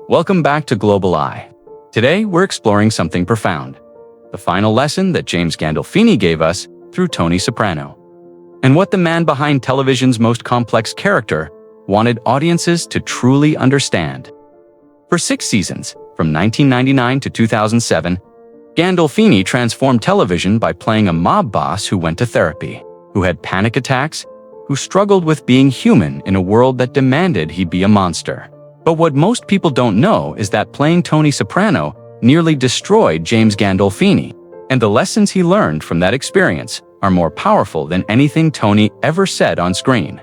Welcome back to Global Eye. Today, we're exploring something profound. The final lesson that James Gandolfini gave us through Tony Soprano. And what the man behind television's most complex character wanted audiences to truly understand. For 6 seasons, from 1999 to 2007, Gandolfini transformed television by playing a mob boss who went to therapy, who had panic attacks, who struggled with being human in a world that demanded he be a monster. But what most people don't know is that playing Tony Soprano nearly destroyed James Gandolfini, and the lessons he learned from that experience are more powerful than anything Tony ever said on screen.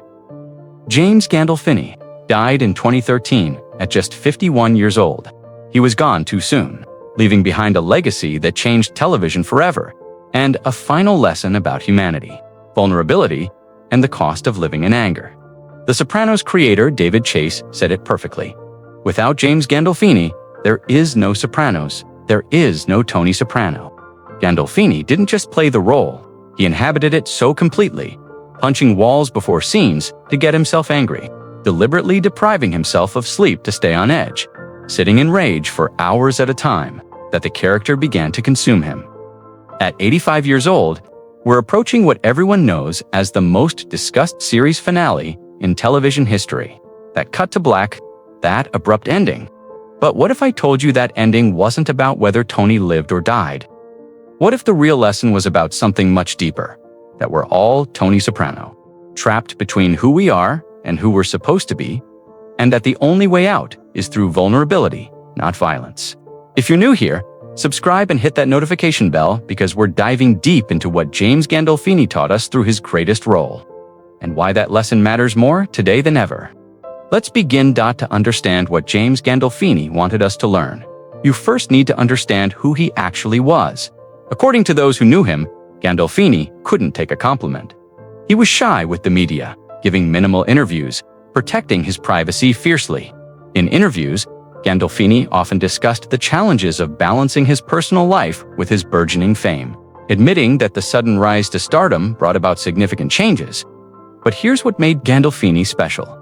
James Gandolfini died in 2013 at just 51 years old. He was gone too soon, leaving behind a legacy that changed television forever, and a final lesson about humanity, vulnerability, and the cost of living in anger. The Sopranos creator David Chase said it perfectly. Without James Gandolfini, there is no Sopranos, there is no Tony Soprano. Gandolfini didn't just play the role, he inhabited it so completely, punching walls before scenes to get himself angry, deliberately depriving himself of sleep to stay on edge, sitting in rage for hours at a time, that the character began to consume him. At 85 years old, we're approaching what everyone knows as the most discussed series finale in television history. That cut to black, that abrupt ending. But what if I told you that ending wasn't about whether Tony lived or died? What if the real lesson was about something much deeper? That we're all Tony Soprano, trapped between who we are and who we're supposed to be, and that the only way out is through vulnerability, not violence. If you're new here, subscribe and hit that notification bell because we're diving deep into what James Gandolfini taught us through his greatest role, and why that lesson matters more today than ever. Let's begin to understand what James Gandolfini wanted us to learn. You first need to understand who he actually was. According to those who knew him, Gandolfini couldn't take a compliment. He was shy with the media, giving minimal interviews, protecting his privacy fiercely. In interviews, Gandolfini often discussed the challenges of balancing his personal life with his burgeoning fame, admitting that the sudden rise to stardom brought about significant changes. But here's what made Gandolfini special.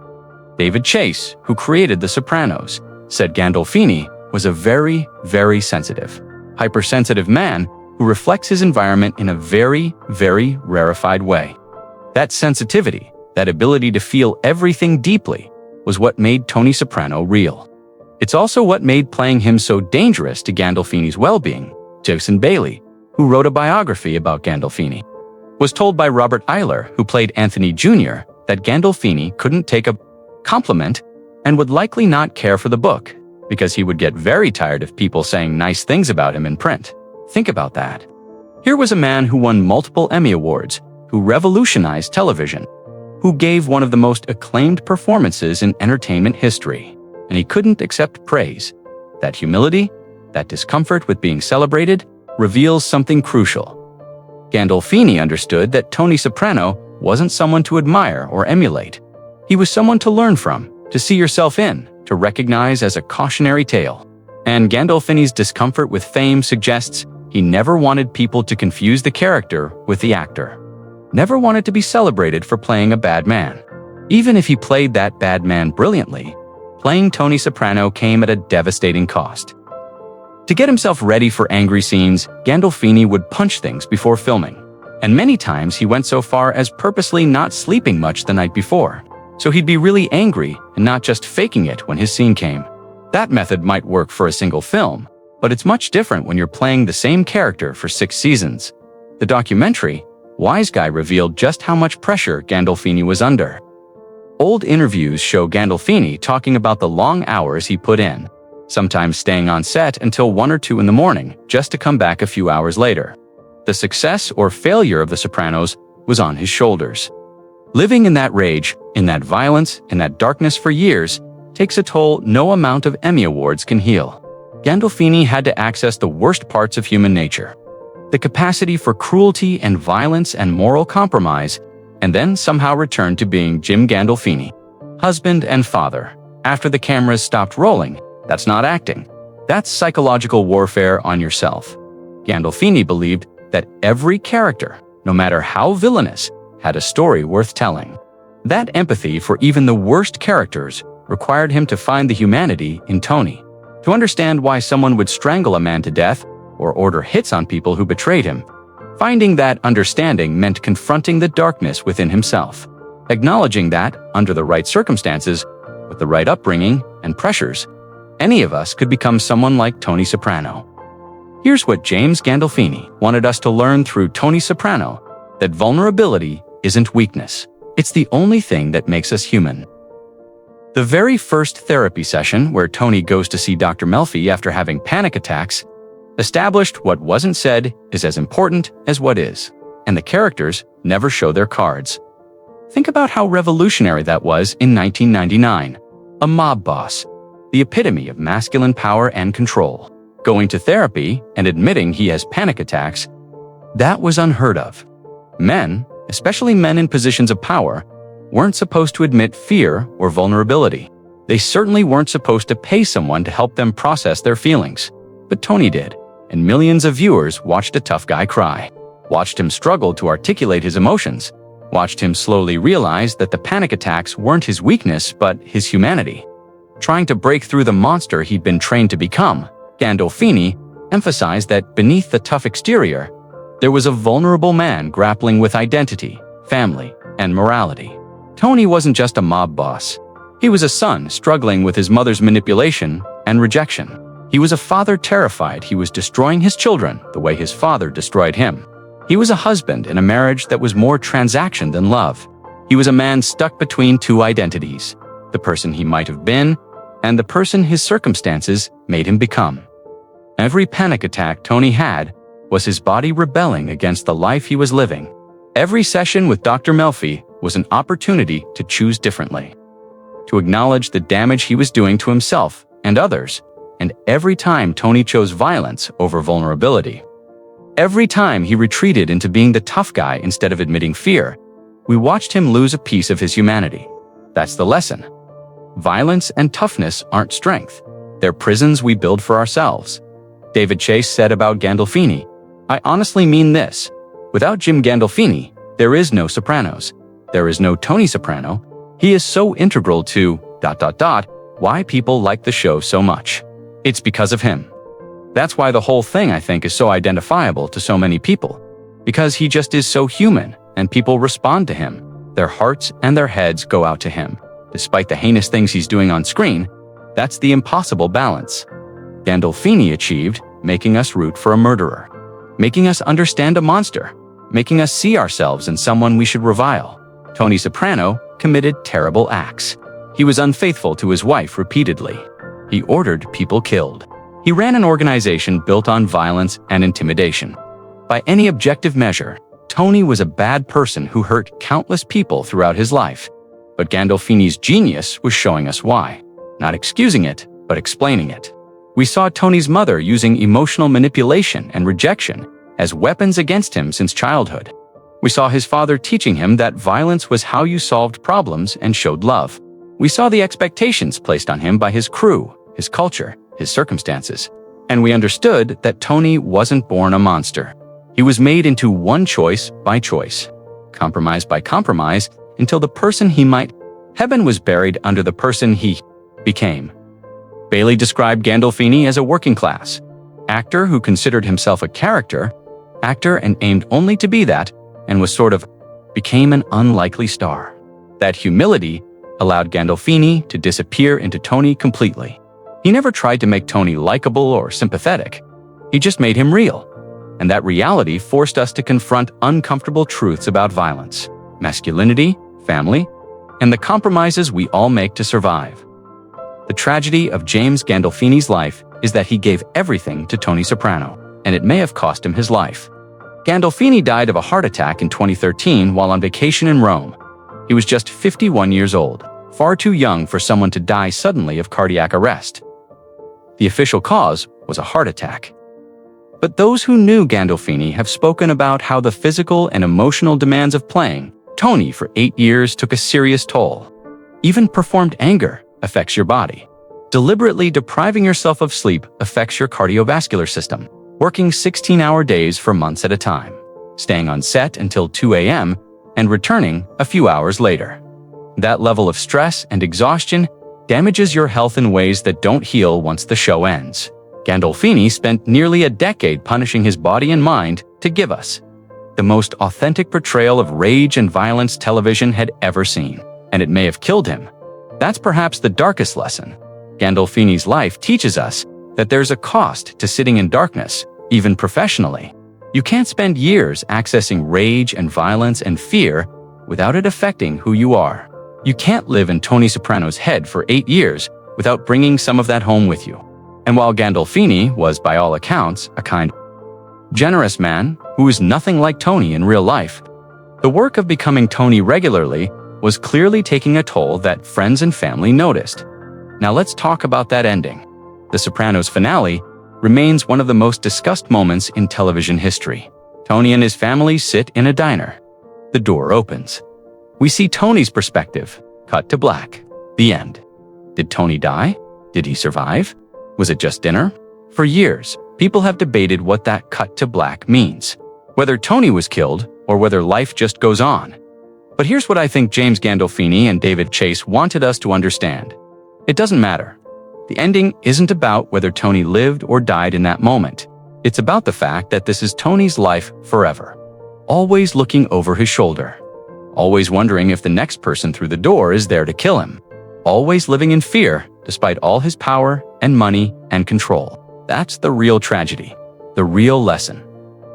David Chase, who created The Sopranos, said Gandolfini was a very, very sensitive, hypersensitive man who reflects his environment in a very, very rarefied way. That sensitivity, that ability to feel everything deeply, was what made Tony Soprano real. It's also what made playing him so dangerous to Gandolfini's well-being. Jason Bailey, who wrote a biography about Gandolfini, was told by Robert Eiler, who played Anthony Jr., that Gandolfini couldn't take a compliment and would likely not care for the book, because he would get very tired of people saying nice things about him in print. Think about that. Here was a man who won multiple Emmy Awards, who revolutionized television, who gave one of the most acclaimed performances in entertainment history, and he couldn't accept praise. That humility, that discomfort with being celebrated, reveals something crucial. Gandolfini understood that Tony Soprano wasn't someone to admire or emulate. He was someone to learn from, to see yourself in, to recognize as a cautionary tale. And Gandolfini's discomfort with fame suggests he never wanted people to confuse the character with the actor. Never wanted to be celebrated for playing a bad man. Even if he played that bad man brilliantly, playing Tony Soprano came at a devastating cost. To get himself ready for angry scenes, Gandolfini would punch things before filming. And many times he went so far as purposely not sleeping much the night before. So he'd be really angry and not just faking it when his scene came. That method might work for a single film, but it's much different when you're playing the same character for 6 seasons. The documentary, Wise Guy, revealed just how much pressure Gandolfini was under. Old interviews show Gandolfini talking about the long hours he put in, sometimes staying on set until 1 or 2 in the morning just to come back a few hours later. The success or failure of The Sopranos was on his shoulders. Living in that rage, in that violence, in that darkness for years takes a toll no amount of Emmy Awards can heal. Gandolfini had to access the worst parts of human nature, the capacity for cruelty and violence and moral compromise, and then somehow return to being Jim Gandolfini, husband and father. After the cameras stopped rolling, that's not acting. That's psychological warfare on yourself. Gandolfini believed that every character, no matter how villainous, had a story worth telling. That empathy for even the worst characters required him to find the humanity in Tony. to understand why someone would strangle a man to death or order hits on people who betrayed him. Finding that understanding meant confronting the darkness within himself, acknowledging that, under the right circumstances, with the right upbringing and pressures, any of us could become someone like Tony Soprano. Here's what James Gandolfini wanted us to learn through Tony Soprano: that vulnerability isn't weakness. It's the only thing that makes us human. The very first therapy session, where Tony goes to see Dr. Melfi after having panic attacks, established what wasn't said is as important as what is, and the characters never show their cards. Think about how revolutionary that was in 1999. A mob boss, the epitome of masculine power and control, going to therapy and admitting he has panic attacks. That was unheard of. Men, especially men in positions of power, weren't supposed to admit fear or vulnerability. They certainly weren't supposed to pay someone to help them process their feelings. But Tony did, and millions of viewers watched a tough guy cry, watched him struggle to articulate his emotions, watched him slowly realize that the panic attacks weren't his weakness but his humanity. Trying to break through the monster he'd been trained to become, Gandolfini emphasized that beneath the tough exterior, there was a vulnerable man grappling with identity, family, and morality. Tony wasn't just a mob boss. He was a son struggling with his mother's manipulation and rejection. He was a father terrified he was destroying his children the way his father destroyed him. He was a husband in a marriage that was more transaction than love. He was a man stuck between two identities, the person he might have been and the person his circumstances made him become. Every panic attack Tony had was his body rebelling against the life he was living. Every session with Dr. Melfi was an opportunity to choose differently, to acknowledge the damage he was doing to himself and others. And every time Tony chose violence over vulnerability, every time he retreated into being the tough guy instead of admitting fear, we watched him lose a piece of his humanity. That's the lesson. Violence and toughness aren't strength. They're prisons we build for ourselves. David Chase said about Gandolfini, "I honestly mean this. Without Jim Gandolfini, there is no Sopranos. There is no Tony Soprano. He is so integral to ... why people like the show so much. It's because of him." That's why the whole thing, I think, is so identifiable to so many people. Because he just is so human, and people respond to him. Their hearts and their heads go out to him. Despite the heinous things he's doing on screen, that's the impossible balance Gandolfini achieved, making us root for a murderer, making us understand a monster, making us see ourselves in someone we should revile. Tony Soprano committed terrible acts. He was unfaithful to his wife repeatedly. He ordered people killed. He ran an organization built on violence and intimidation. By any objective measure, Tony was a bad person who hurt countless people throughout his life. But Gandolfini's genius was showing us why. Not excusing it, but explaining it. We saw Tony's mother using emotional manipulation and rejection as weapons against him since childhood. We saw his father teaching him that violence was how you solved problems and showed love. We saw the expectations placed on him by his crew, his culture, his circumstances. And we understood that Tony wasn't born a monster. He was made into one choice by choice, compromise by compromise, until the person he might. Heaven was buried under the person he became. Bailey described Gandolfini as a working class actor who considered himself a character actor and aimed only to be that, and was became an unlikely star. That humility allowed Gandolfini to disappear into Tony completely. He never tried to make Tony likable or sympathetic. He just made him real. And that reality forced us to confront uncomfortable truths about violence, masculinity, family, and the compromises we all make to survive. The tragedy of James Gandolfini's life is that he gave everything to Tony Soprano, and it may have cost him his life. Gandolfini died of a heart attack in 2013 while on vacation in Rome. He was just 51 years old, far too young for someone to die suddenly of cardiac arrest. The official cause was a heart attack. But those who knew Gandolfini have spoken about how the physical and emotional demands of playing Tony for 8 years took a serious toll. Even performed anger affects your body. Deliberately depriving yourself of sleep affects your cardiovascular system. Working 16-hour days for months at a time. Staying on set until 2 a.m. and returning a few hours later. That level of stress and exhaustion damages your health in ways that don't heal once the show ends. Gandolfini spent nearly a decade punishing his body and mind to give us the most authentic portrayal of rage and violence television had ever seen, and it may have killed him. That's perhaps the darkest lesson. Gandolfini's life teaches us that there's a cost to sitting in darkness, even professionally. You can't spend years accessing rage and violence and fear without it affecting who you are. You can't live in Tony Soprano's head for 8 years without bringing some of that home with you. And while Gandolfini was, by all accounts, a kind, generous man who was nothing like Tony in real life, the work of becoming Tony regularly was clearly taking a toll that friends and family noticed. Now let's talk about that ending. The Sopranos finale remains one of the most discussed moments in television history. Tony and his family sit in a diner. The door opens. We see Tony's perspective. Cut to black. The end. Did Tony die? Did he survive? Was it just dinner? For years, people have debated what that cut to black means. Whether Tony was killed or whether life just goes on. But here's what I think James Gandolfini and David Chase wanted us to understand. It doesn't matter. The ending isn't about whether Tony lived or died in that moment. It's about the fact that this is Tony's life forever. Always looking over his shoulder. Always wondering if the next person through the door is there to kill him. Always living in fear despite all his power and money and control. That's the real tragedy. The real lesson.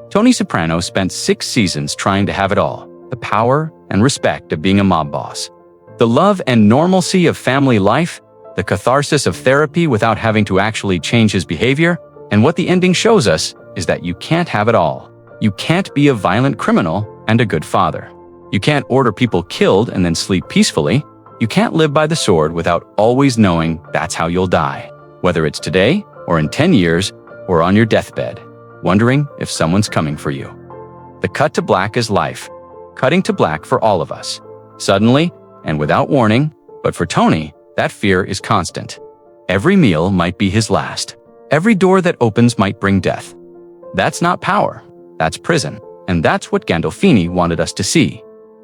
Tony Soprano spent 6 seasons trying to have it all. The power and respect of being a mob boss. The love and normalcy of family life. The catharsis of therapy without having to actually change his behavior. And what the ending shows us is that you can't have it all. You can't be a violent criminal and a good father. You can't order people killed and then sleep peacefully. You can't live by the sword without always knowing that's how you'll die. Whether it's today or in 10 years or on your deathbed, wondering if someone's coming for you. The cut to black is life. Cutting to black for all of us. Suddenly and without warning, but for Tony, that fear is constant. Every meal might be his last. Every door that opens might bring death. That's not power. That's prison. And that's what Gandolfini wanted us to see.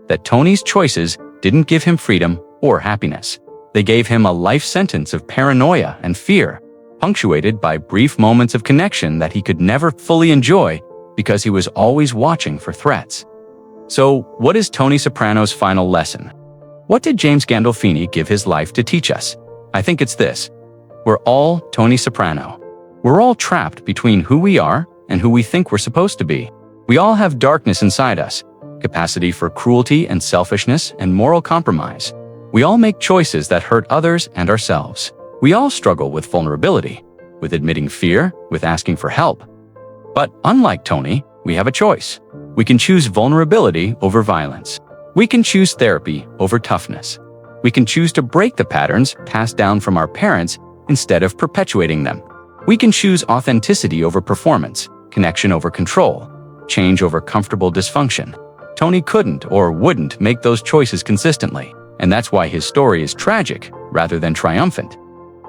That Tony's choices didn't give him freedom or happiness. They gave him a life sentence of paranoia and fear, punctuated by brief moments of connection that he could never fully enjoy because he was always watching for threats. So, what is Tony Soprano's final lesson? What did James Gandolfini give his life to teach us? I think it's this. We're all Tony Soprano. We're all trapped between who we are and who we think we're supposed to be. We all have darkness inside us, capacity for cruelty and selfishness and moral compromise. We all make choices that hurt others and ourselves. We all struggle with vulnerability, with admitting fear, with asking for help. But unlike Tony, we have a choice. We can choose vulnerability over violence. We can choose therapy over toughness. We can choose to break the patterns passed down from our parents instead of perpetuating them. We can choose authenticity over performance, connection over control, change over comfortable dysfunction. Tony couldn't or wouldn't make those choices consistently, and that's why his story is tragic rather than triumphant.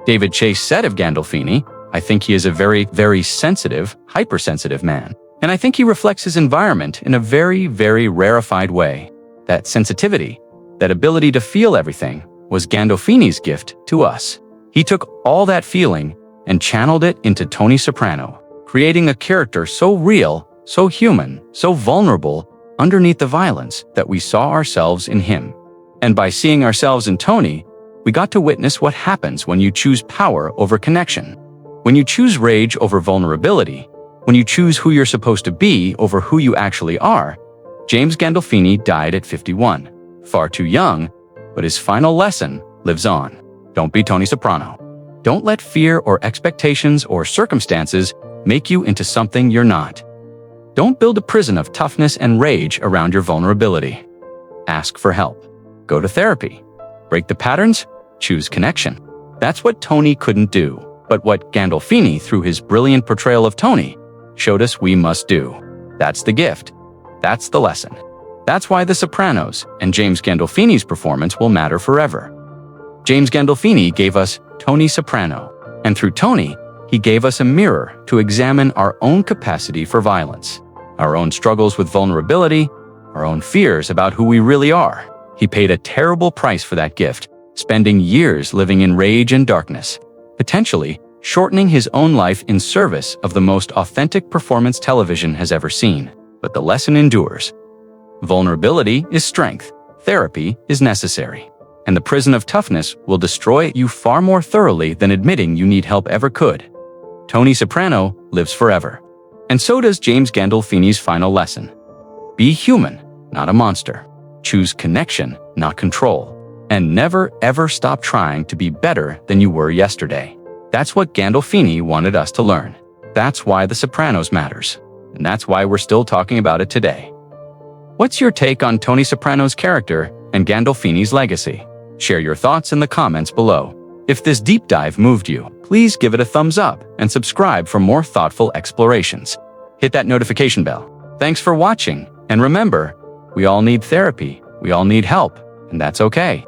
David Chase said of Gandolfini, "I think he is a very, very sensitive, hypersensitive man. And I think he reflects his environment in a very, very rarefied way. That sensitivity, that ability to feel everything, was Gandolfini's gift to us. He took all that feeling and channeled it into Tony Soprano, creating a character so real, so human, so vulnerable underneath the violence that we saw ourselves in him. And by seeing ourselves in Tony, we got to witness what happens when you choose power over connection. When you choose rage over vulnerability, when you choose who you're supposed to be over who you actually are. James Gandolfini died at 51, far too young, but his final lesson lives on. Don't be Tony Soprano. Don't let fear or expectations or circumstances make you into something you're not. Don't build a prison of toughness and rage around your vulnerability. Ask for help. Go to therapy. Break the patterns. Choose connection. That's what Tony couldn't do, but what Gandolfini, through his brilliant portrayal of Tony, showed us we must do. That's the gift. That's the lesson. That's why The Sopranos and James Gandolfini's performance will matter forever. James Gandolfini gave us Tony Soprano, and through Tony, he gave us a mirror to examine our own capacity for violence, our own struggles with vulnerability, our own fears about who we really are. He paid a terrible price for that gift, spending years living in rage and darkness, potentially shortening his own life in service of the most authentic performance television has ever seen. But the lesson endures. Vulnerability is strength. Therapy is necessary. And the prison of toughness will destroy you far more thoroughly than admitting you need help ever could. Tony Soprano lives forever. And so does James Gandolfini's final lesson. Be human, not a monster. Choose connection, not control. And never, ever stop trying to be better than you were yesterday. That's what Gandolfini wanted us to learn. That's why The Sopranos matters. And that's why we're still talking about it today. What's your take on Tony Soprano's character and Gandolfini's legacy? Share your thoughts in the comments below. If this deep dive moved you, please give it a thumbs up and subscribe for more thoughtful explorations. Hit that notification bell. Thanks for watching, and remember, we all need therapy, we all need help, and that's okay.